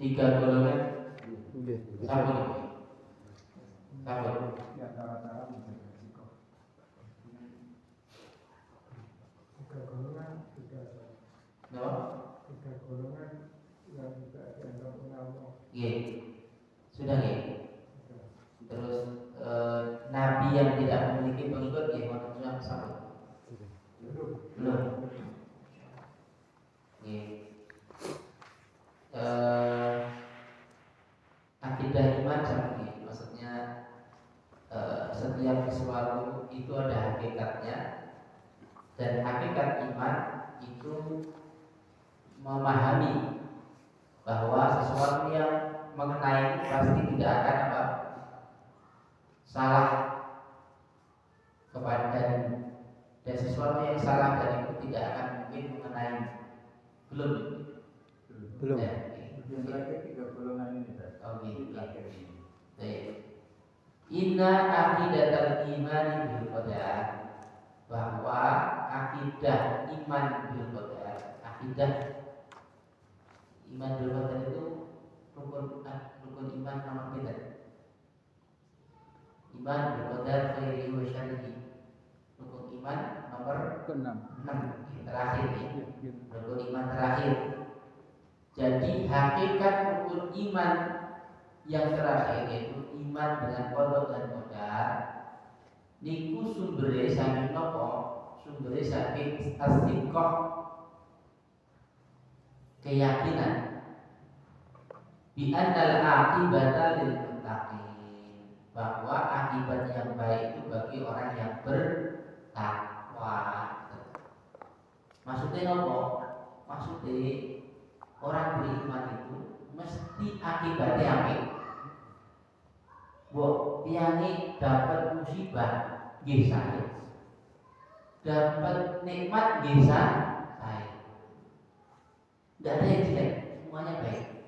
tiga golongan sabun. Ya cara-cara beresiko. Tiga golongan yang tidak dianggap ulama. Iya, sudah ya. Terus nabi yang tidak memiliki pengikut ya maksudnya sabun. Belum. Akidah iman sama ini, maksudnya setiap sesuatu itu ada hakikatnya, dan hakikat iman itu memahami bahwa sesuatu yang mengenai pasti tidak akan salah kepada dirimu, dan sesuatu yang salah darimu tidak akan mungkin mengenai. Belum. Ya. Yang terakhir tiga golongan ini. Inna aqidatal iman bil qadar, bahwa akidah iman bil qadar, akidah iman bil qadar itu rukun iman nomor kita. Iman bil qadar khairihi wa syarrihi. Rukun iman nomor 6 terakhir ya. Rukun iman terakhir. Jadi hakikat rukun iman yang terakhir yaitu iman dengan qada dan qadar niku sumbere saking napa? Sumbere saking as-siqah, keyakinan bi annal aqibata lil muttaqin, bahwa akibat yang baik itu bagi orang yang bertakwa. Maksudnya apa? Maksudnya orang beriman itu mesti akibatnya apik. Mbok tiyane dapat musibah nggih sae. Dapat nikmat nggih sae. Tidak ada yang jelek, semuanya baik.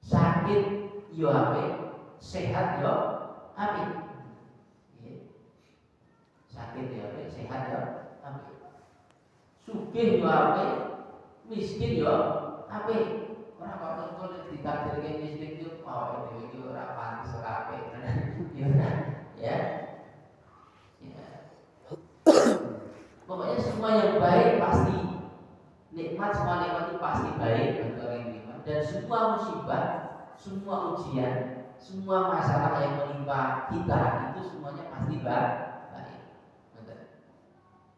Sakit yo apik, sehat yo apik. Sakit yo apik, sehat yo apik. Sugih yo apik, miskin yo apik. Ora kok engko ditakdirke miskin yo awake dhewe iki ora pantes ora apik. Ya. Pokoknya semua yang baik pasti nikmat, semua nikmat itu pasti baik bagi orang yang beriman, dan semua musibah, semua ujian, semua masalah yang menimpa kita itu semuanya pasti baik.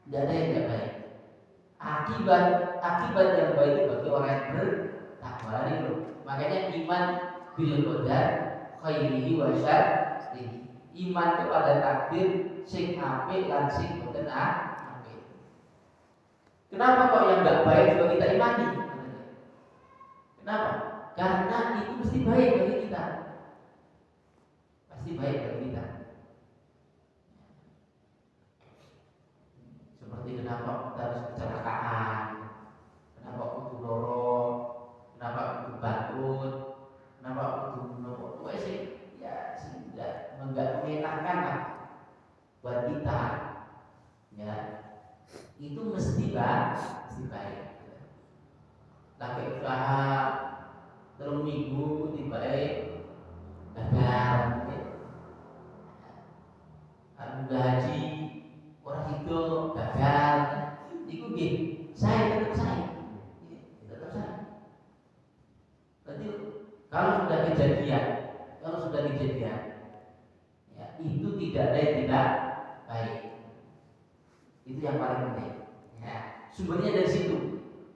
Tidak ada yang tidak baik. Akibat yang baik itu bagi orang yang bertakwa itu. Makanya iman bil qadar khairihi wa syarrihi. Iman kepada takdir sing apik lan sing boten apik. Kenapa kok yang enggak baik juga kita imani? Kenapa? Karena itu mesti baik bagi kita. Pasti baik bagi kita. Seperti kenapa kita harus kecelakaan, kenapa kudu loro, kenapa kudu bangkrut, kenapa kudu nopo sih? Ya sudah enggak menyenangkan lah buat kita. Ya. Itu mesti baik. Lagi usaha terus minggu tiba-tiba gagal, gaji orang itu gagal, itu saya tetap saya. Berarti kalau sudah kejadian, ya, itu tidak ada yang tidak baik. Itu yang paling penting. Ya, sumbernya dari situ.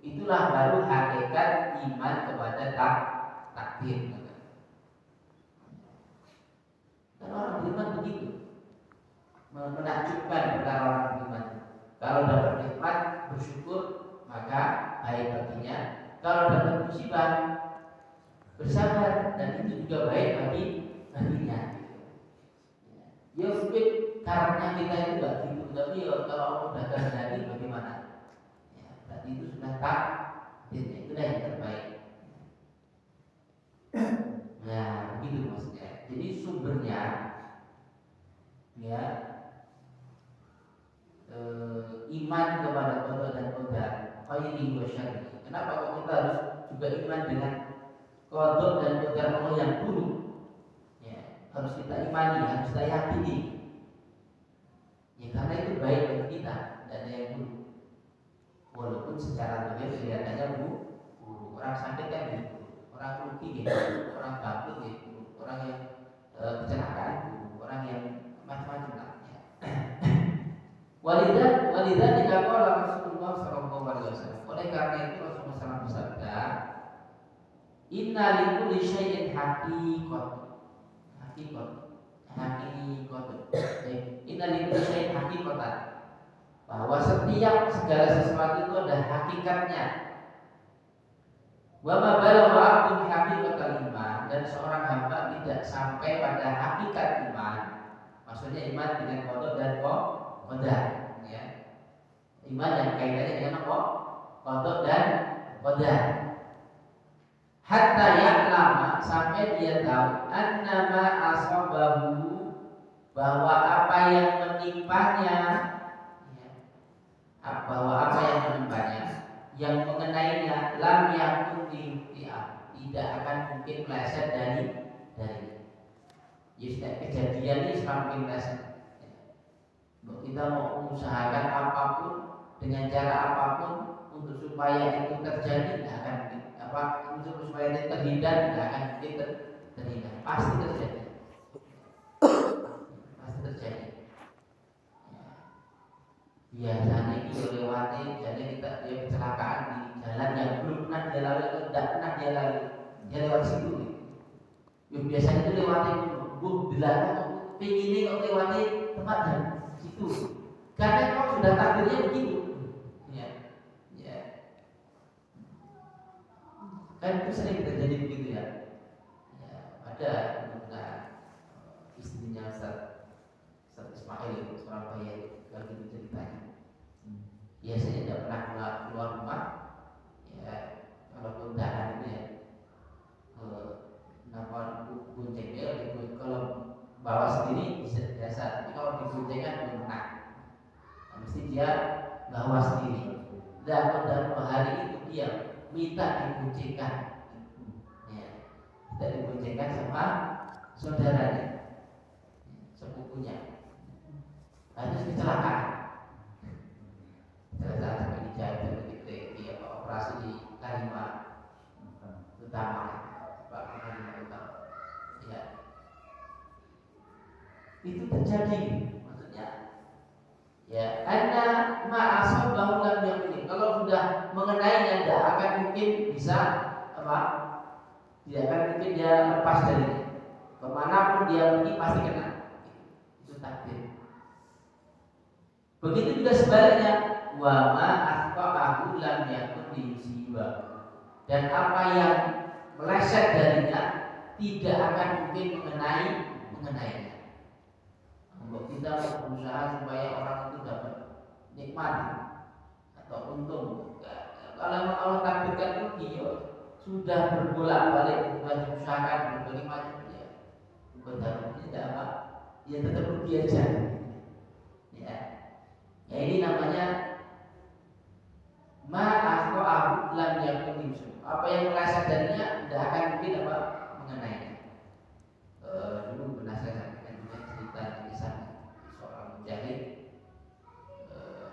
Itulah baru hakikat iman kepada takdir. Karena orang beriman begitu, menakjubkan perkara orang beriman. Kalau dapat nikmat bersyukur maka baik baginya. Kalau dapat musibah bersabar, dan itu juga baik baginya. Ya mungkin karena kita itu enggak gitu, tapi kalau Allah sudah kehendaki bagaimana? Ya, berarti itu sudah takdirnya, itu yang terbaik. Nah, begitu maksudnya. Jadi sumbernya ya iman kepada qada dan qadar, khairi wa syarri. Kenapa kok kita harus juga iman dengan qada dan qadar Allah yang buruk. Ya, harus kita imani, harus kita yakini. Ya, karena itu baik bagi kita dan yang buruk. Walaupun secara zahir kelihatannya buruk, orang sakit kan gitu, orang rugi gitu, orang bangkrut gitu, orang yang kecelakaan gitu, orang yang macam-macam lah. Ya. Walidah dikatakan Rasulullah Shallallahu Alaihi Wasallam. Oleh karena itu Rasulullah SAW bersabda, Inna likulli syai'in haqiqat. Inna likulli syai'in haqiqatan. Bahwa setiap segala sesuatu itu ada hakikatnya. Wa ma balagha 'abdun haqiqatal iman, dan seorang hamba tidak sampai pada hakikat iman. Maksudnya iman dengan qada dan qadar, ya. Iman yang kaitannya dengan apa? Qada dan qadar. Hatta ya'lama, sampai dia tahu annama asabahu, bahwa apa yang menimpanya, ya, bahwa apa yang menimpanya, yang mengenainya lam yakun diutiah, tidak akan mungkin meleset dari. Ya, kejadian ini sampai meleset. Kita mau mengusahakan apapun dengan cara apapun untuk supaya itu terjadi, tidak akan mungkin. Untuk supaya itu terhindar, tidak akan mungkin terhindar. Pasti terjadi. Biasanya kita lewati, jadi kita kecelakaan di jalan yang belum pernah dia lalui atau tidak pernah dia lalui, dia lewat situ. Yang biasanya itu lewati belakang, pingin kok lewati tempat dan situ, karena kau sudah takdirnya begitu. Ya. Kan itu sering terjadi begitu ya. Ada istrinya Ustaz Ismail, seorang bayi lagi ceritanya. Biasanya tidak pernah keluar rumah, ya, walaupun dahan itu ya, bonceng dia, kalau bawa sendiri bisa biasa, tapi kalau diboncengkan belum pernah. Mesti dia bawa sendiri. Dan dalam hari itu dia minta diboncengkan, ya, tidak diboncengkan sama saudaranya, sepupunya. Harus kecelakaan sampai dijahit di operasi di K5 utama, ya. Itu terjadi, maksudnya ya, karena ma'asab bahulam yang ini, kalau sudah mengenainya tidak akan mungkin bisa tidak akan mungkin dia lepas darinya. Kemanapun dia pergi pasti kena. Itu takdir. Begitu juga sebaliknya, wa ma akhfa'ahu lam yakun liyusiba, dan apa yang meleset darinya tidak akan mungkin mengenainya. Untuk kita berusaha supaya orang itu dapat nikmat atau untung, kalau Allah takdirkan rugi, sudah berbolak-balik, sudah diusahakan berbagai macam, ya, betul tidak apa, ya tetap rugi aja. Ya, ini namanya ma'akhfa'ahu lam yakun yusuf. Apa yang meleset darinya tidak akan mungkin mengenainya. Dulu pernah saya sampaikan juga cerita kisah seorang mujahid,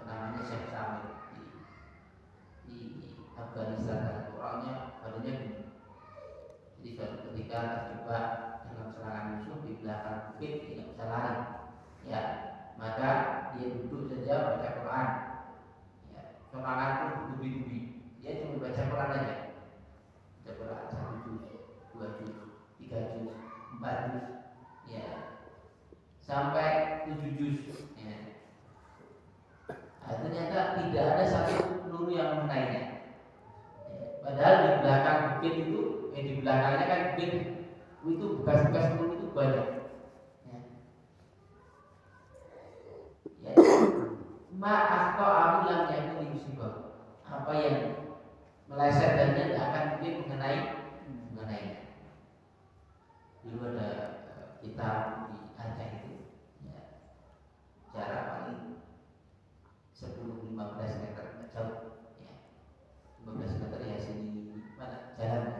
namanya Syekh Samir di Afghanistan. Orangnya badannya gede. Jadi suatu ketika terjebak dalam serangan musuh di belakang bukit, tidak bisa lari. Ya, maka dia duduk saja baca Quran, ya, serangan pun bertubi-tubi, dia cuma baca Quran aja, baca Quran 1 juz, 2 juz, 3 juz, 4 juz, ya, sampai 7 juz, ya. Nah, ternyata tidak ada satu peluru yang mengenainya, ya. Padahal di belakang bukit itu, di belakangnya kan bukit itu bekas-bekas peluru itu banyak. Ma'akhfa'ahu lam yakun yusibah, apa yang meleset darinya tidak akan mungkin mengenainya. Dulu ada kitab di Aceh itu, ya, jarak paling 10-15 meter jauh, ya, 15 meter ya, sini mana jalan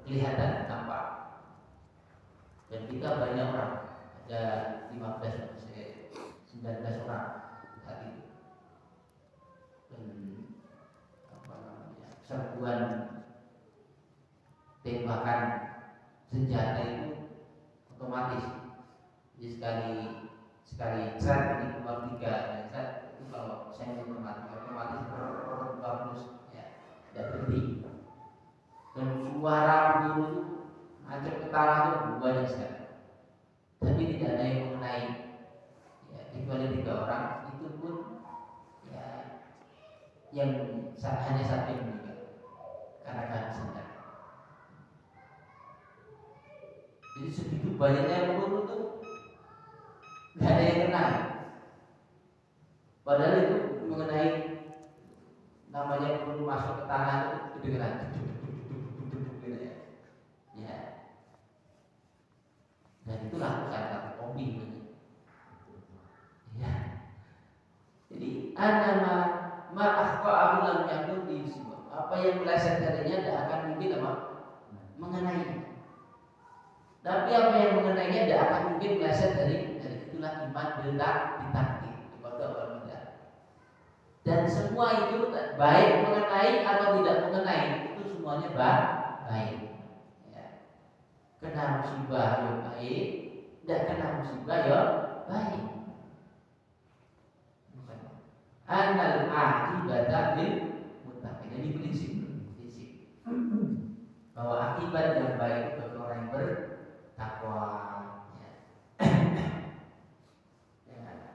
kelihatan tampak. Dan kita banyak orang, ada 19 orang saat itu. Dan serbuan tembakan senjata itu otomatis. Jadi sekali cat ini keluar 3 dan cat itu kalau saya otomatis bagus ya, tidak berhenti. Dan suara peluru itu macam ke tanah itu banyak sekali. Tapi tidak ada yang mengenai ya, kecuali 3 orang itu pun ya yang hanya satu yang meninggal karena kehabisan. Jadi segitu banyaknya peluru itu nggak ada yang kena. Padahal itu mengenai namanya peluru masuk ke tanah itu kedengeran ya. Dan itulah kata kopi ya. Jadi anama ma'akhfa'ahu lam yakun yusibah. Apa yang meleset darinya tidak akan mungkin apa? Mengenai. Tapi apa yang mengenainya tidak akan mungkin meleset dari itulah iman ditakdir kepada Allah. Dan semua itu baik mengenai atau tidak mengenai itu semuanya baik. Ya. Kena musibah ya baik, tidak kena musibah ya baik. Anal akibat bil muttaqin. Ini prinsip bahwa akibat yang baik bagi orang yang bertakwa. Ya. Ya.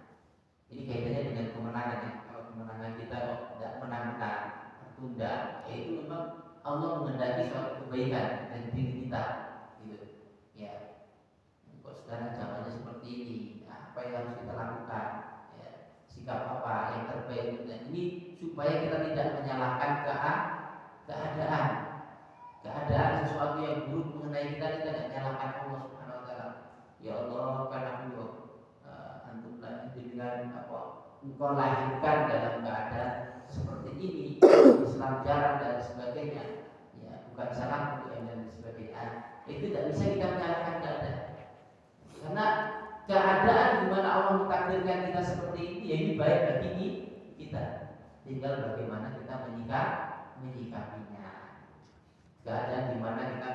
Ini kaitannya dengan kemenangan ya. Kalau kemenangan kita tidak menang-menang, tertunda, itu memang Allah menghendaki suatu kebaikan dari diri kita, gitu. Ya. Kok sekarang zamannya seperti ini, nah, apa yang harus kita lakukan? Ya. Sikap apa yang terbaik? Dan ini supaya kita tidak menyalahkan keadaan sesuatu yang buruk mengenai kita tidak menyalahkan Allah Subhanahu Wa Taala. Ya Allah, karena aku antum dengan apa? Engkau lahirkan dalam keadaan seperti ini, Islam jarang dan sebagainya. Ya, bukan salahku dan sebagainya. Itu tidak bisa kita menyalahkan keadaan. Karena keadaan di mana Allah mentakdirkan kita seperti ini, ya ini baik bagi kita. Tinggal bagaimana kita menyikapinya. Keadaan di mana kita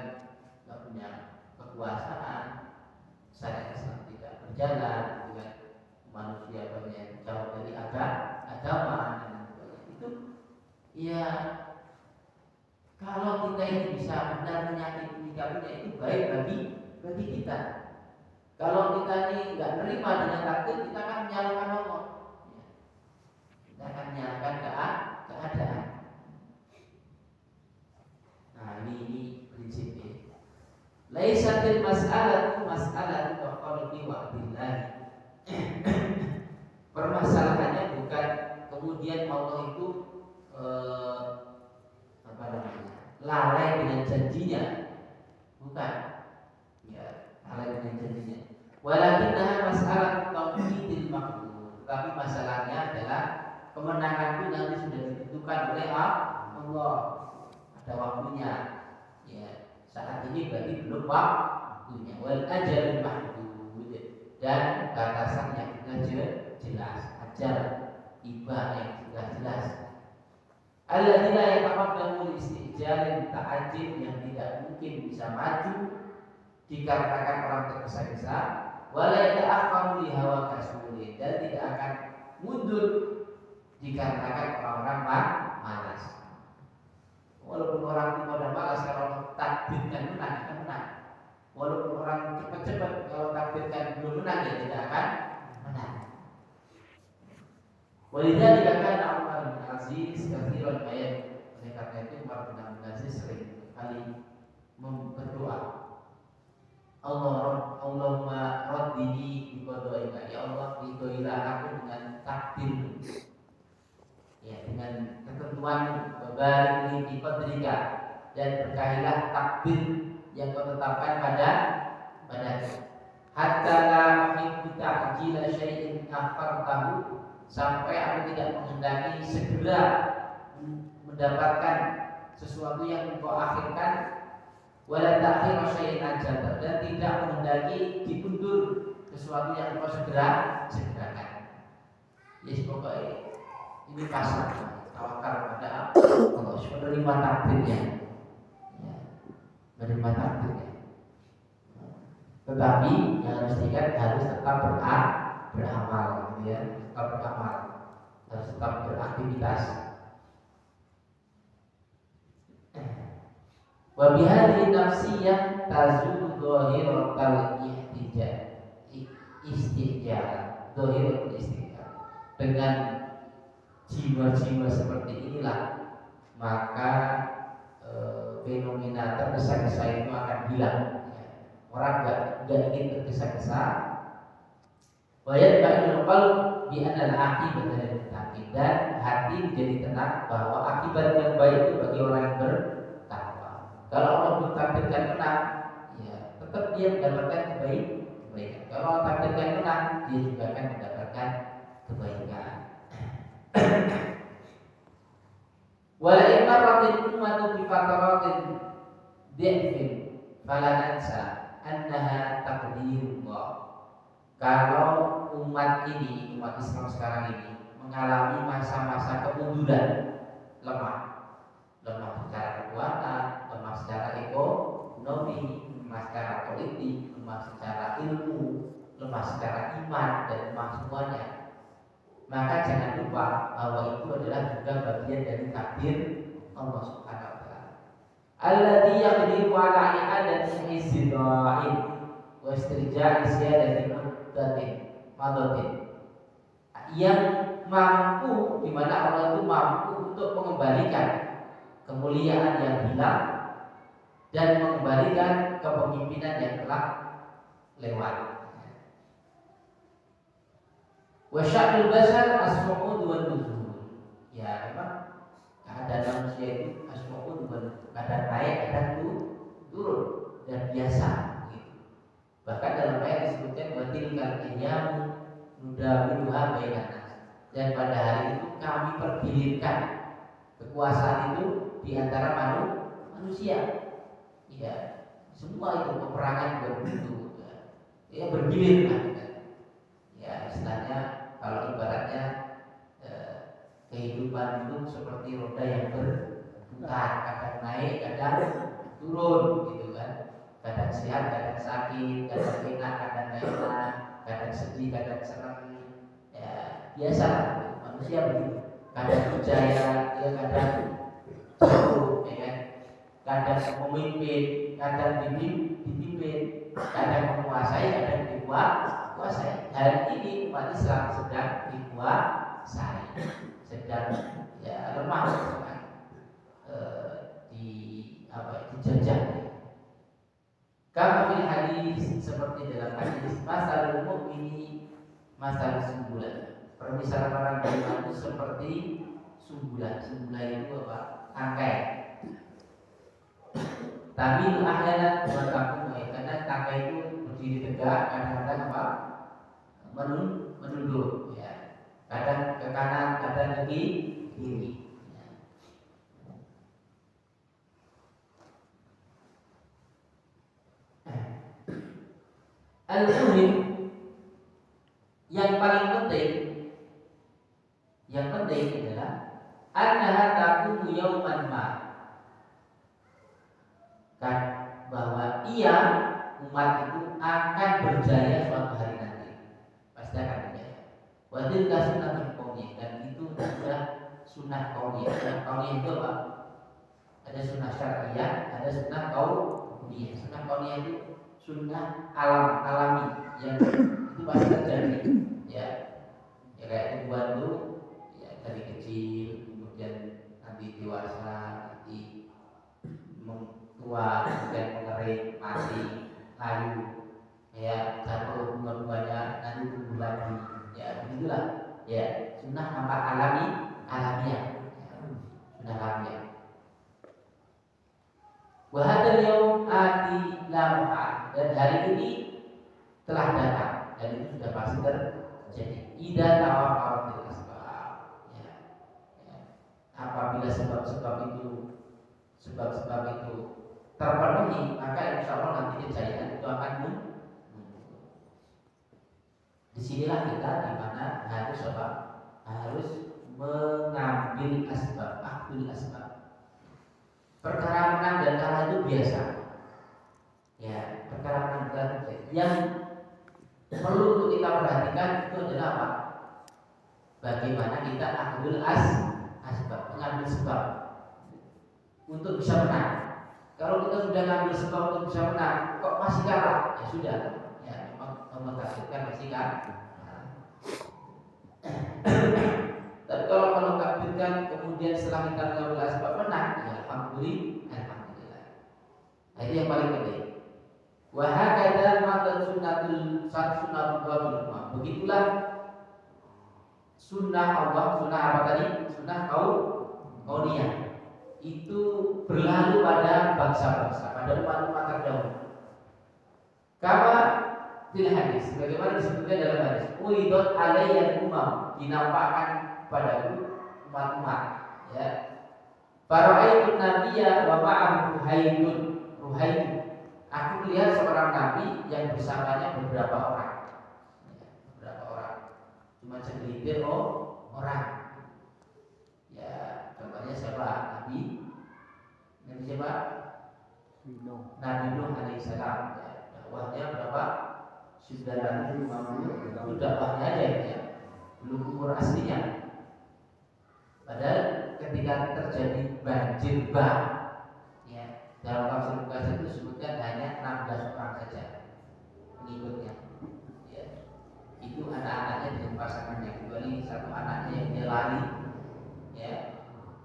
tidak punya kekuasaan, syariat Islam tidak berjalan, dengan manusia banyak jauh dari agama dan itu, ya kalau kita ini bisa benar menyikapinya itu baik bagi kita. Kalau kita ini nggak nerima dengan takdir, kita akan menyalahkan Allah. Kita akan menyalahkan keadaan. Nah ini prinsipnya. Laisatil mas'alatu wa qalbi wa billah. Permasalahannya bukan kemudian Allah itu lalai dengan janjinya, bukan. Ya, lalai dengan janjinya. Walakinnaha mas'alah tauhidil maqdur. Tapi masalahnya adalah kemenangan itu nanti sudah ditentukan oleh Allah. Ada waktunya. Ya, saat ini berarti belum waktunya. Wal ajalul mahdud. Dan batasan yang sudah jelas, ajal tiba yang sudah jelas. Alladzina yataqaddamu istijalin ta'ajil yang tidak mungkin bisa maju dikarenakan orang tergesa-gesa, wala yata'akhkharu li hawa kasuli, dan tidak akan mundur dikarenakan orang-orang malas. Walaupun orang itu pada malas, kalau takdirkan menang akan menang. Walaupun orang cepat-cepat, kalau takdirkan belum menang ya tidak akan menang. Walidzalika kana Umar bin Aziz katsiran ayat. Oleh karena itu Umar bin Aziz sering kali berdoa, Allahumma raddini bi qadaika, ya Allah ridhoilah aku dengan takdir, ya dengan ketentuan, barik li qadrika, dan berkahilah takdir yang kau tetapkan padanya. Hatta la uhibbu ta'jila syai'in akhartahu, sampai aku tidak menghendaki segera mendapatkan sesuatu yang engkau akhirkan, wala ta'khir syai'in ajal, dan tidak menghendaki diundur sesuatu yang engkau segerakan. Yes, pokoknya ini pasrah, tawakal pada Allah, menerima takdirnya, ya, menerima takdirnya. Tetapi yang harus diingat harus tetap beramal, gitu ya, tetap beramal, harus tetap beraktivitas. Wa bihadhihi nafsiyah tazulu dhahiratal istihja, dhahiratul istihja. Dengan jiwa-jiwa seperti inilah maka fenomena tergesa-gesa itu akan hilang. Orang enggak ingin tergesa-gesa. Wa yatba'ul qalb bi anna al-aqibat lil muttaqin, dan hati menjadi tenang bahwa akibat yang baik itu bagi orang yang bertakwa. Kalau Allah mentakdirkan menang, ya tetap dia mendapatkan kebaikan. Kalau Allah takdirkan menang, dia juga akan mendapatkan kebaikan. Wala imaratin ummatu bi fataratin dhifin fala nansa annaha taqdirullah. Kalau umat Islam sekarang ini mengalami masa-masa kemunduran, lemah secara kekuatan, lemah secara ekonomi, lemah secara politik, lemah secara ilmu, lemah secara iman, dan lemah semuanya, maka jangan lupa bahwa itu adalah juga bagian dari takdir Allah Subhanahu wa taala. Alladzi yaqdiru ala i'adati izda'in wa istirja'i ziyadati madatin, yang mampu, di mana Allah itu mampu untuk mengembalikan kemuliaan yang hilang dan mengembalikan kepemimpinan yang telah lewat. Wa sya'nul bashar as-su'ud wa nuzul. Ya, memang keadaan manusia itu as-su'ud wa nuzul, kadang naik, kadang turun, dan biasa gitu. Bahkan dalam ayat disebutkan wa tilkal ayyamu nudawiluha bainan nas, dan pada hari itu kami pergilirkan kekuasaan itu di antara manusia. Ya, semua itu peperangan juga begitu. Ya, bergilir lah. Ya, istilahnya kalau ibaratnya kehidupan itu seperti roda yang berputar, kadang naik, kadang turun, gitu kan. Kadang sehat, kadang sakit, kadang enak, kadang gak enak, kadang sedih, kadang senang. Ya, biasa manusia begitu. Kadang berjaya, ya kadang jatuh, ya kan. Kadang memimpin, kadang dipimpin, kadang menguasai, kadang dikuasai. Hari ini umat Islam sedang dikuasai, sedang ya lemah, sedang dijajah. Kama fil hadis, seperti dalam hadis, masalul mu'mini masalul sumbulan. Permisalan orang beriman itu seperti sumbulan. Sumbulan itu apa? Tangkai. Tapi ahyanan buat kamu, karena tangkai itu berdiri tegak, kadang-kadang apa? Menunduk, ya. Kadang ke kanan, kadang ke kiri. Al-muhim, yang paling penting adalah annaha taqumu yauman ma, kan bahwa umat itu akan berjaya suatu hari nanti, pasti akan berjaya. Wa tilka sunnatul qaumiyah, dan itu adalah sunnah qaumiyah. Sunnah qaumiyah itu apa? Ada sunnah syariah, ada sunnah qaumiyah. Sunnah qaumiyah itu sunnah alami yang itu pasti terjadi, ya kayak tumbuhan itu ya dari kecil, kemudian nanti dewasa, nanti tua, kemudian mengering, mati, layu, ya jatuh bunga-bunganya, nanti tumbuh lagi, ya begitulah, ya sunnah nampak alamiah, sunnah alamiah. Wahadal yaum ati la mu'ad, dan hari ini telah datang, dan itu sudah pasti terjadi. Idza tawaffatil asbab, ya. Apabila sebab-sebab itu terpenuhi, maka insya Allah nanti kejayaan itu akan muncul. Disinilah kita di mana harus apa? Harus mengambil asbab, akbil asbab. Perkara menang dan kalah itu biasa. Ya, perkara menang dan kalah itu biasa. Yang perlu untuk kita perhatikan itu adalah apa? Bagaimana kita akbil asbab, mengambil sebab untuk bisa menang. Kalau kita sudah ngambil sebab untuk bisa menang, kok masih kalah? Ya sudah, ya memang Allah takdirkan masih kalah. Tapi kalau takdirkan kemudian setelah kita mengambil asbab menang, ya alhamdulillah. Nah, itu yang paling penting. Wa hakadha matan sunnatul sunnah. Begitulah sunnah Allah, sunnah apa tadi? Sunnah kauniyah. Itu berlalu pada bangsa-bangsa, pada umat-umat terdahulu. Kama fil hadis, bagaimana disebutkan dalam hadis, uidot alayya umam, dinampakkan padaku umat-umat. Ya. Fara'aitu nabiyya wa ma'ahu ruhaitun. Aku melihat seorang nabi yang bersamanya beberapa orang. Beberapa orang. Cuma segelintir orang. Ya, contohnya siapa? Nabi siapa? Nabi Nuh alaihissalam. Ya, dakwahnya berapa? 950 itu dakwahnya aja ya. Belum umur aslinya. Padahal ketika terjadi banjir bah, ya, dalam tafsir itu disebutkan hanya 16 orang saja pengikutnya. Ya, itu anak-anaknya dengan pasangannya, kecuali satu anaknya yang dia lari, ya,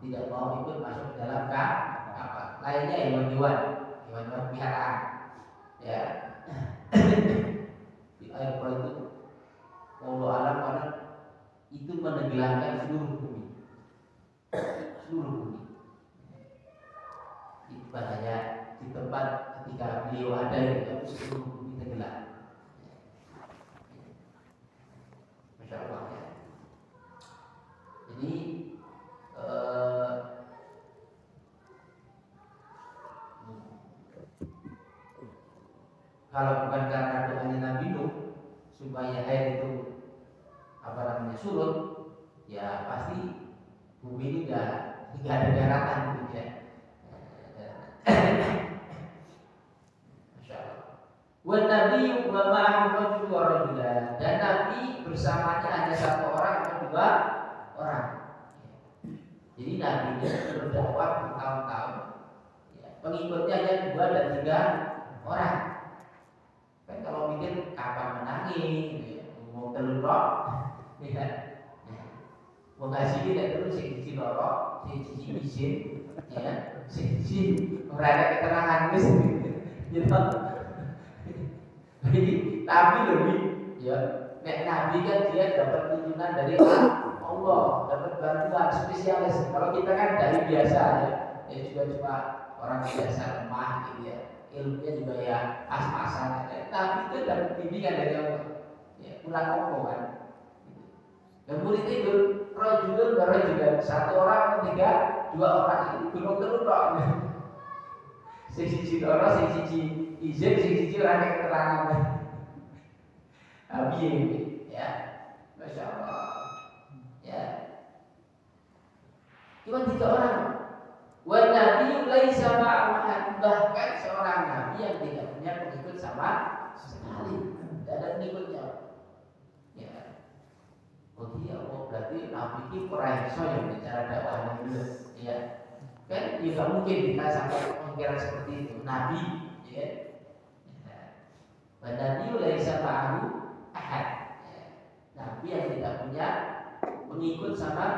tidak mau ikut masuk dalam kapal. Lainnya hewan-hewan peliharaan, ya. Di air itu, Allah alam karena itu menenggelamkan seluruh bumi. Itu bahaya di tempat ketika beliau ada itu seluruh bumi tenggelam. Masya Allah ya. Jadi kalau bukan karena doanya Nabi Nuh supaya air itu surut, ya pasti bumi ini tidak ada daratan gitu ya. Masya Allah. Wa Nabi wa ma'ahu rajul wa rajulan, dan Nabi bersamanya hanya satu orang atau dua orang. Jadi Nabi ini berdakwah bertahun-tahun, ya, pengikutnya hanya 2 dan 3 orang. Kan kalau mikir kapan menangis, ya, mau telurok, ya, mau ngasih tidak terus sing lorok, sing izin, ya, sing ora ada keterangan wis, gitu. Jadi Nabi lebih, ya, nek Nabi kan dia dapat tuntunan dari Allah, dapat bantuan spesialis. Kalau kita kan dari biasa ya juga cuma orang biasa lemah gitu ya. Ilmunya juga ya pas-pasan. Tapi itu dapat bimbingan dari Allah. Ya, pulang ngomong kan. Dan murid itu rajulun juga 1 orang atau 2 orang itu belum terus. Sisi orang, sisi izin, sisi orang yang keterangan. Nabi ini, ya, Masya Allah. Ya, cuma 3 orang. Wa Nabi laisa ma'ahu, bahkan seorang nabi yang tidak punya pengikut sama sekali, tidak ada pengikutnya. Ya, oh iya, berarti nabi itu peraiso yang bicara dakwahnya dulu. Ya, kan tidak mungkin kita sampai pemikiran seperti itu. Nabi, ya. Wa Nabi laisa ma'ahu ahad. Nabi yang tidak punya pengikut sama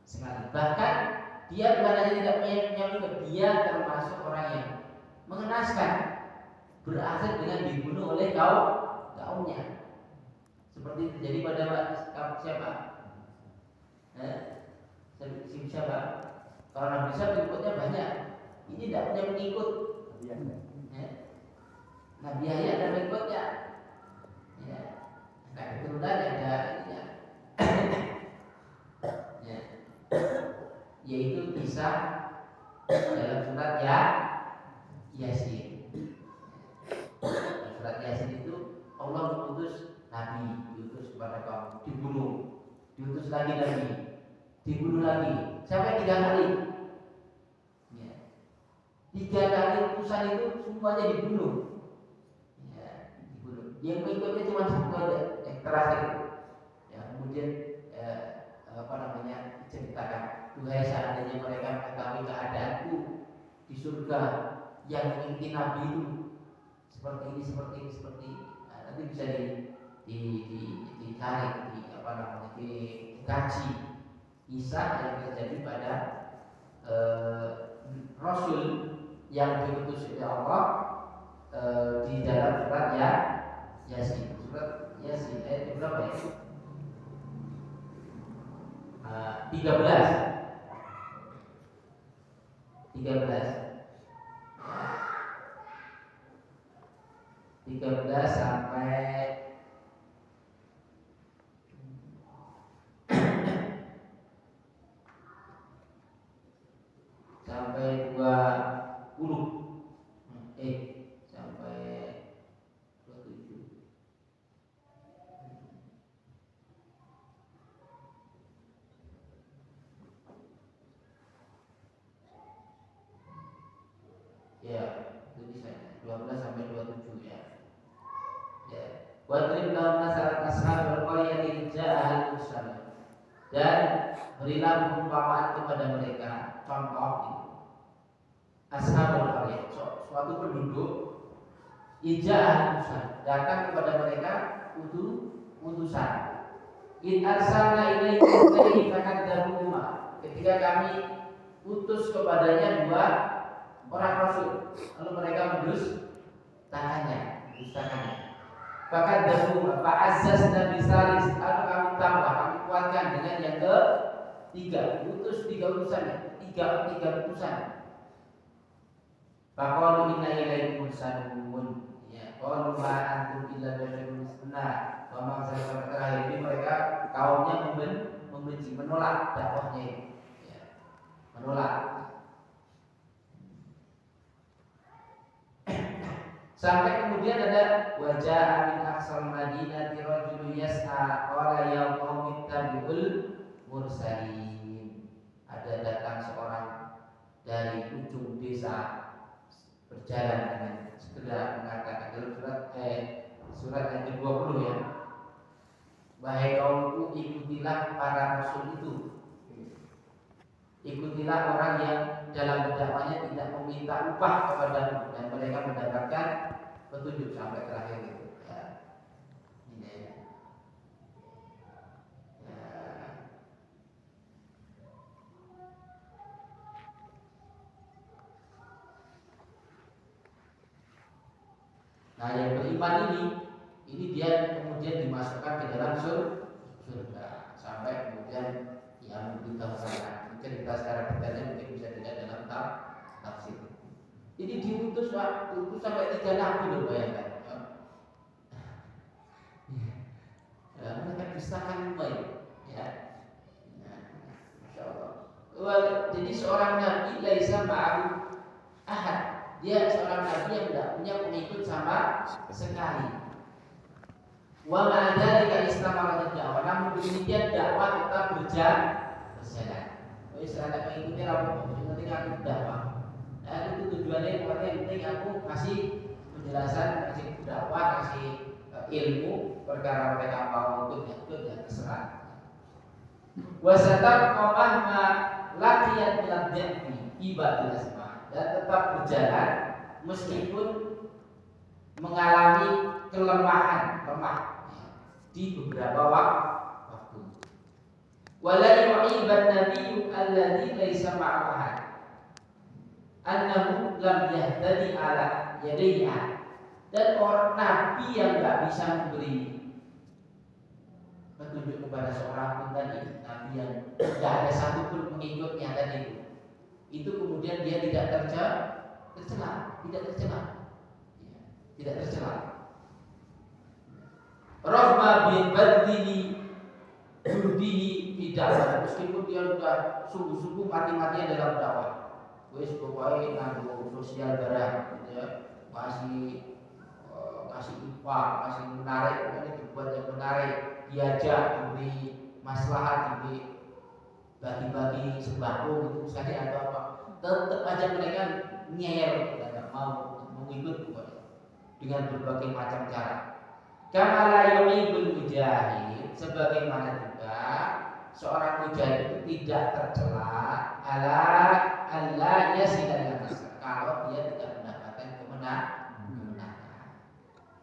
sekali. Bahkan dia bukan hanya tidak punya pengikut, dia termasuk orang yang mengenaskan, berakhir dengan dibunuh oleh kaumnya. Seperti terjadi pada siapa? Siapa? Kalau Nabi Isa pengikutnya banyak, ini tidak punya pengikut. Nabi Yahya ada pengikutnya. Ya. Nah, keturunan ada ya. Yaitu kisah dalam surat Yasin. Surat Yasin itu Allah mengutus Nabi, diutus kepada kaum, dibunuh, diutus lagi, dibunuh lagi, sampai 3 kali. Ya. 3 kali utusan itu semuanya dibunuh. Ya, dibunuh. Yang mengikutnya cuma 10 aja, yang terakhir. Ya, kemudian ceritakan, duhai seandainya mereka mengetahui keadaanku di surga yang mengikuti Nabi itu seperti ini, nah, nanti bisa dicari, dikaji kisah yang terjadi pada Rasul yang diutus oleh Allah di dalam surat Yasin. Surat Yasin ayat berapa ya? 13 sampai sampai 20 sampai 27. Ya, itu bisa 12 sampai 27 ya. Ya. Wadrib lahum masalan ashabul qaryati ja'al mursal. Dan berilah perumpamaan kepada mereka, contoh itu. Ashabul qaryah, suatu penduduk ja'al mursal, datang kepada mereka utusan. In arsalna ilaihim kaifa kadzabuma. Ketika kami utus kepadanya 2 orang rasul, lalu mereka mendustakannya. Bahkan dahulu fa'azzazna bisalis, lalu kami tambah, kami kuatkan dengan yang ke-3, utus 3 utusan, 3 utusan. Faqalu inna ilaikum mursalun. Ya, qalu ma antum illa basharun misluna. Wa maksudnya terakhir ini mereka kaumnya membenci, menolak dakwahnya itu. Ya, menolak. Sampai kemudian ada wajah min aqsal madinati rajulun yas'a qala ya qaumi tabi'ul mursalin. Ada datang seorang dari ujung desa berjalan dengan segera mengatakan dalam surat yang ke-20 ya. Wahai kaumku, ikutilah para rasul itu. Ikutilah orang yang dalam berdakwahnya tidak meminta upah kepadamu dan mereka mendapatkan petunjuk sampai terakhir itu. Ya. Ini ya. Nah, yang beriman ini dia kemudian dimasukkan ke dalam surga sampai kemudian yang memberitahukan cerita secara detailnya mungkin bisa dilihat dalam tafsir. Ini diutus sampai 3 nabi loh, bayangkan. Ya, mereka dustakan baik, ya. Masya Allah. Jadi seorang nabi laisa ma'ahu ahad. Dia seorang nabi yang tidak punya pengikut sama sekali. Wa ma'adzalika istamara dakwah. Namun demikian dakwah tetap berjalan. Saya ada mengikuti rapat penting aku dakwah. Nah, itu tujuannya yang penting aku kasih penjelasan, kasih dakwah, kasih ilmu perkara mereka mau ikut ya terserah. Wasatab qamah ma laqiyan biladhi ibadil asma, dan tetap berjalan meskipun mengalami kelemahan di beberapa waktu. Wala yu'iban nabiyyu alladhi laisa ma'ahu ahad annahu lam yahtadi ala yadayha. Dan orang nabi yang enggak bisa memberi petunjuk kepada seorang pun tadi, nabi yang tidak ada satupun pengikutnya tadi itu kemudian dia tidak tercela. Rahma bin badini judihi tidak, meskipun dia sudah sungguh-sungguh mati-matian dalam dakwah, wis pokoke nganggo sosial barang gitu ya, masih infak, masih menarik, pokoknya dibuat yang menarik, diajak diberi maslahat, diberi bagi-bagi sembako gitu misalnya atau apa, tetap aja mereka ngeyel, tidak mau mengikut pokoknya dengan berbagai macam cara. Kama la yu'ibul mujahid, sebagaimana juga seorang mujahid itu tidak tercela ala alla yasidal nasr, kalau dia tidak mendapatkan kemenangan.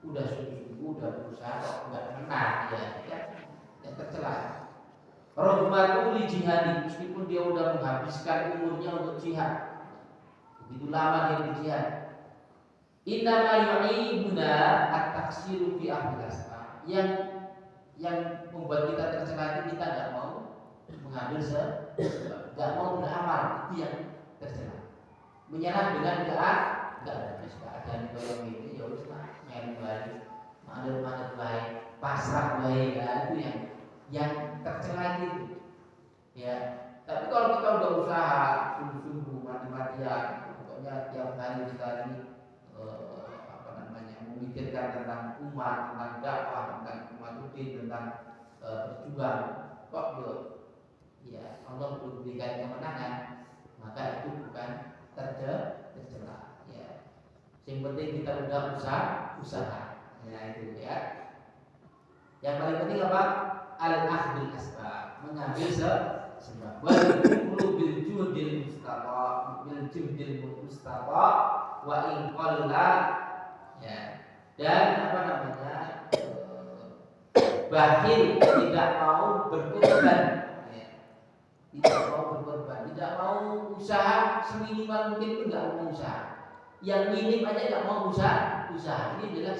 Udah sungguh-sungguh, udah berusaha kok enggak menang, ya tercela. Rahmatul jihadi, meskipun dia udah menghabiskan umurnya untuk jihad, begitu lama dia berjihad. Innama yu'ibuna at-taksiru fi akhir asma. Yang membuat kita tercela itu kita enggak mau mengambil sebab, enggak mau beramal, itu yang tercela. Menyerah dengan enggak ada yang ini, ya wis lah, nyari lagi, manut baik, pasrah baik, itu yang tercela itu. Ya, tapi kalau kita udah usaha sungguh-sungguh, mati-matian, pokoknya tiap hari kita ini memikirkan tentang umat, tentang dakwah, tentang umatuddin, tentang berjuang, kok ya Allah belum berikan kemenangan, maka itu bukan tercela. Ya, yang penting kita udah usaha. Ya itu ya. Yang paling penting apa? Al-akhdul asbab, mengambil sebab. Wal kullu bil juhdil mustafa wa in qalla, ya. Dan bakhil, tidak mau berkorban, ya. Tidak mau berkorban, tidak mau usaha seminimal mungkin pun tidak mau usaha. Yang minim aja tidak mau usaha. Ini adalah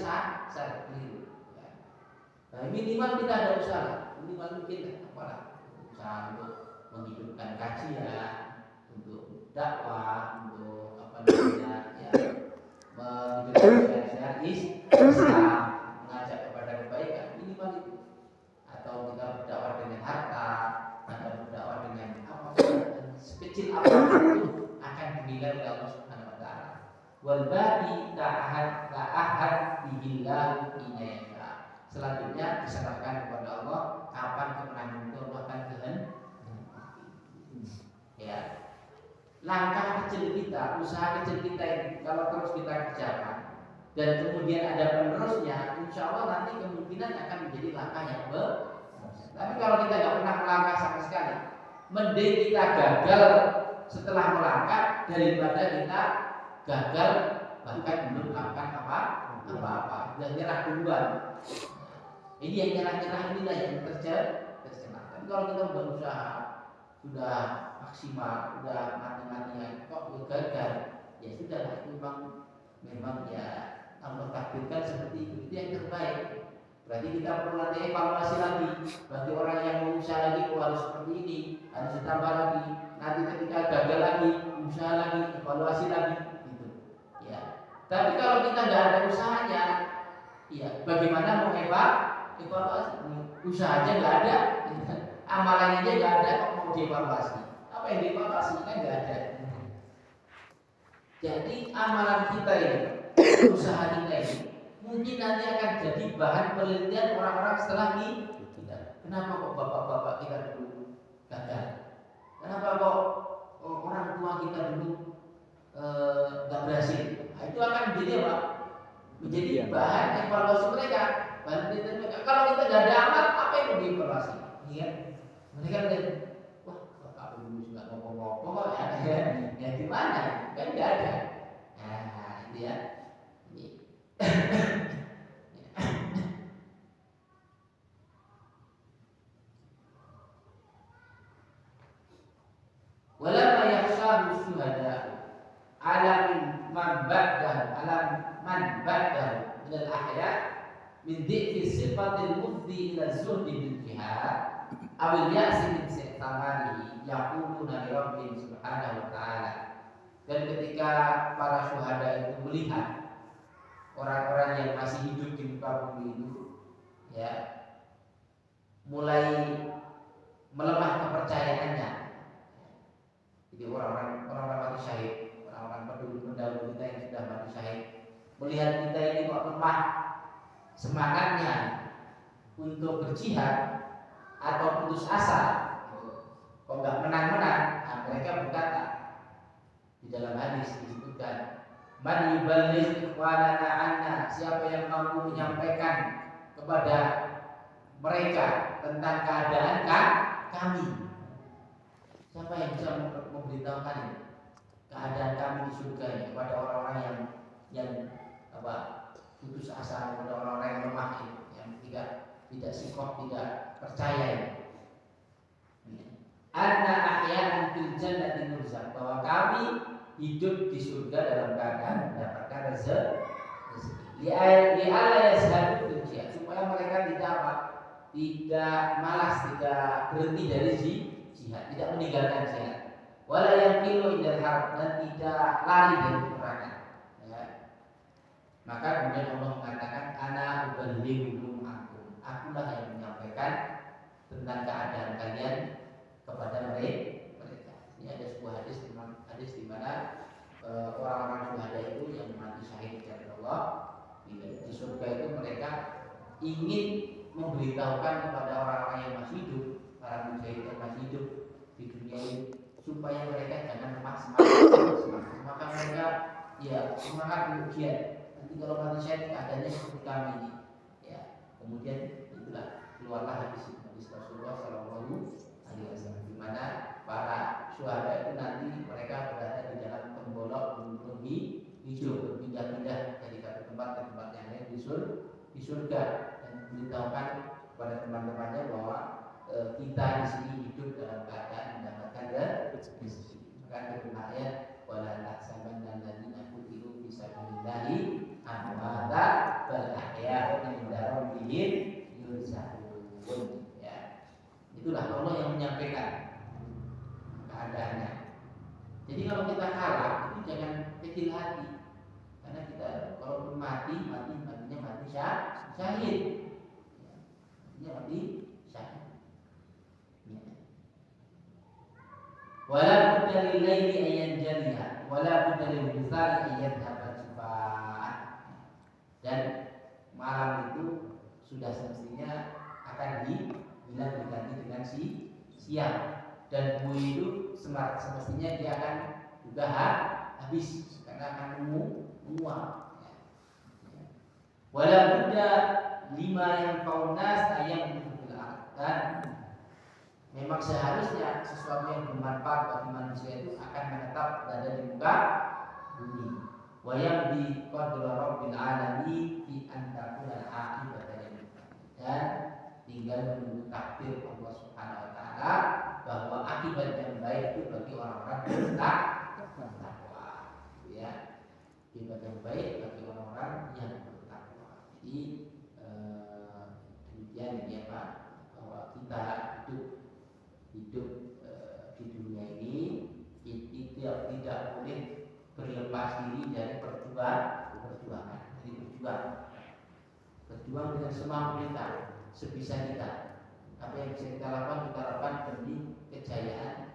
syarat keliru. Nah, minimal kita ada usaha, minimal mungkin apalah usaha untuk menghidupkan kajian, untuk dakwah, untuk menghidupkan syariat Islam, mengajak kepada kebaikan, minimal itu. Atau kita berdakwah dengan harta, atau berdakwah dengan sekecil apapun itu akan dinilai oleh Allah Subhanahu wa taala. Wal baqi ta'ahad bihillahu inayya. Selanjutnya diserahkan kepada Allah, kapan kemenangan itu Allah akan kehendaki. Ya, langkah kecil kita, usaha kecil kita ini kalau terus kita kerjakan dan kemudian ada penerusnya, insya Allah nanti kemungkinan akan menjadi langkah yang besar. Tapi kalau kita nggak pernah melangkah sama sekali, mending kita gagal setelah melangkah daripada kita gagal bahkan belum melakukan apa-apa, dan nyerah duluan. Ini yang nyerah-nyerah inilah yang tercela. Tapi kalau kita sudah usaha, sudah maksimal, sudah mati-matian, kok gagal, ya sudah, itu memang ya Allah takdirkan seperti itu yang terbaik. Berarti kita perlu nanti evaluasi lagi. Bagi orang yang mau usaha lagi, harus seperti ini, harus ditambah lagi. Nanti ketika gagal lagi, usaha lagi, evaluasi lagi, gitu. Ya. Tapi kalau kita nggak ada usahanya, ya bagaimana mau evaluasi? Usaha aja nggak ada, amalannya aja nggak ada, kok mau dievaluasi? Apa yang dievaluasi kan nggak ada. Jadi amalan kita ini, usaha kita ini, mungkin nanti akan jadi bahan penelitian orang-orang setelah kita. Kenapa kok bapak-bapak kita dulu gagal? Kenapa kok orang tua kita dulu nggak berhasil? Nah, itu akan menjadi apa? Menjadi bahan evaluasi mereka. Kalau kita nggak ada amal, apa yang mau dievaluasi? Ya, mereka lihat, wah, bapak dulu nggak ngomong-ngomong, ya gimana? Kan nggak ada. Nah, itu ya. Walamma yakhshahu syuhada alamin man ba'dahu min al-ahya min dhikri sifatil mufdi ila zuhdi bil jihad awil ya'si min si'tamani yaquluna li rabbihim subhanahu wa ta'ala. Dan ketika para syuhada itu melihat orang-orang yang masih hidup di muka bumi itu, ya, mulai melemah kepercayaannya. Jadi orang-orang mati syahid orang-orang pendahulu kita yang sudah mati syahid melihat kita ini kok lemah semangatnya untuk berjihad atau putus asa, kok nggak menang-menang, nah, mereka berkata di dalam hadis disebutkan, man yuballigh ikhwanana anna, siapa yang mampu menyampaikan kepada mereka tentang keadaan kami, siapa yang bisa memberitahukan keadaan kami di surga ini kepada orang-orang yang putus asa, kepada orang-orang yang lemah ini, yang tidak sikoh, tidak percaya. Anna ahya'an fil jannati nurzaq, bahwa kami hidup di surga dalam keadaan mendapatkan rezeki. Li'alla yazhadu fil jihad, supaya mereka tidak malas, tidak berhenti dari jihad, tidak meninggalkan jihad. Wala yaqilu indal harb, dan tidak lari dari peperangan. Ya. Maka kemudian Allah mengatakan, ana uballighukum ankum, akulah yang menyampaikan tentang keadaan kalian kepada mereka. Ini ada sebuah hadis di mana orang-orang syuhada itu yang mati syahid di jalan Allah di surga itu mereka ingin memberitahukan kepada orang-orang yang masih hidup, para mujahid yang masih hidup di dunia ini, supaya mereka jangan lemah semangat. Maka mereka semangat kemudian nanti kalau mati syahid keadaannya seperti kami ini. Ya, kemudian itulah keluarlah hadis Rasulullah Shallallahu Alaihi Wasallam, di mana para syuhada itu nanti mereka berada di dalam tembolok gunung hijau, berpindah-pindah dari satu tempat ke tempat yang lain di surga, dan memberitahukan kepada teman-temannya bahwa kita di sini hidup dalam keadaan mendapatkan rezeki. Maka turun ayat wala tahsabanna alladziina qutilu fi sabilillahi amwata bal ahya'un 'inda rabbihim yurzaqun. Ya. Itulah Allah yang menyampaikan keadaannya. Jadi kalau kita kalah itu jangan kecil hati, karena kita kalau matinya mati syahid. Matinya mati syahid. Wala budda lil laili ayyan jaliha, wala budda lil bisari ayyan tabassufan. Dan malam itu sudah semestinya akan diganti dengan siang, dan bui itu semestinya dia akan juga habis karena akan menguap. Wala budda lima yang kaunas ayam bil dan memang seharusnya sesuatu yang bermanfaat bagi manusia itu akan menetap berada di muka bumi. Wayam di qadra rabbil alamin fi antakul al-aqibatnya, dan tinggal menunggu takdir Allah Subhanahu wa taala bahwa akibat yang baik itu bagi orang-orang yang bertakwa. Ya. Akibat yang baik bagi orang-orang yang bertakwa. Jadi demikian ini Pak, bahwa kita hidup di dunia ini tidak boleh berlepas diri dari perjuangan. Berjuang dengan semampu kita, sebisa kita. Apa yang bisa kita lakukan demi kejayaan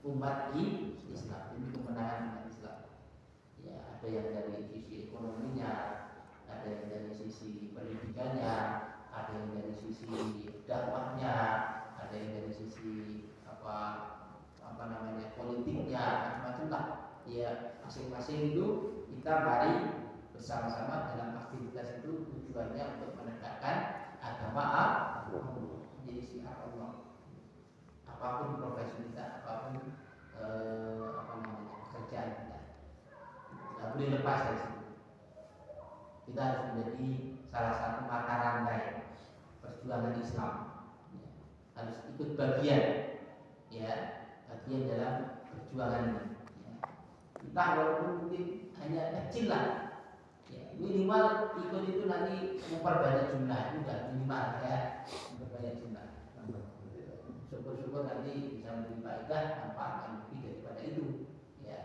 umat Islam, demi kemenangan umat Islam. Ya, ada yang dari sisi ekonominya, ada yang dari sisi pendidikannya, ada yang dari sisi dakwahnya, ada yang dari sisi politiknya, macam-macam lah. Ya, masing-masing itu kita mari bersama-sama dalam aktivitas itu tujuannya untuk menegakkan agama Allah, menjadi syiar Allah. Apapun profesi kita, apapun pekerjaan kita, tidak boleh lepas dari situ. Kita harus menjadi salah satu mata rantai perjuangan Islam. Harus ikut bagian dalam perjuangan ini. Entah walaupun mungkin hanya kecil lah. Ya, minimal ikut itu nanti memperbanyak jumlah, itu udah minimal memperbanyak jumlah. Syukur-syukur nanti bisa memberi faedah, manfaat yang lebih daripada itu. Ya,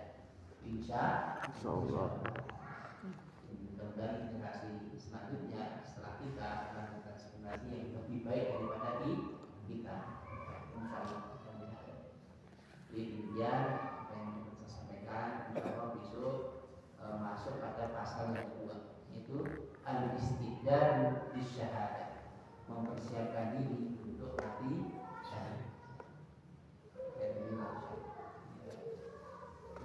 bisa. Insyaallah. Mudah-mudahan generasi selanjutnya setelah kita melakukan generasi yang lebih baik daripada kita. Insyaallah. Jadi demikian apa yang saya sampaikan, insyaallah bisa pasal yang kedua, yaitu al-istidad bisyahadah, mempersiapkan diri untuk mati syahid.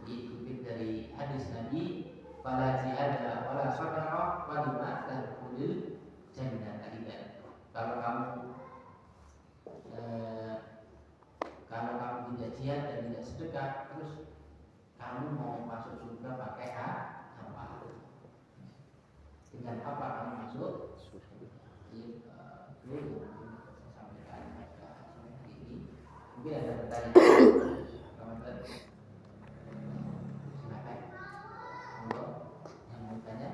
Diikutip dari hadis Nabi, fala jihada wala sadaqah wa lima tadkhulul jannata idan. Kalau kamu tidak jihad dan tidak sedekah, terus kamu mau masuk surga pakai apa? Dengan apa kamu masuk? Itu saya sampaikan pada sore hari ini. Mungkin ada pertanyaan, teman-teman. Silakan. Monggo yang mau tanya.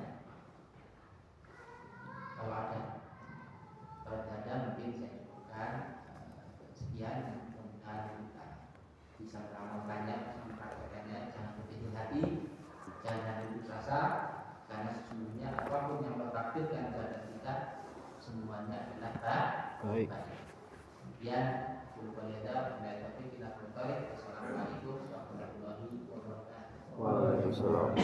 Kalau ada, mungkin saya cukupkan sekian. Mudah-mudahan kita bisa mengamalkannya, mempraktekannya. Jangan berkecil hati, jangan putus asa, karena sesungguhnya apapun yang Allah takdirkan kepada kita semuanya adalah baik. Kemudian Assalamualaikum warahmatullahi wabarakatuh. Waalaikumsalam.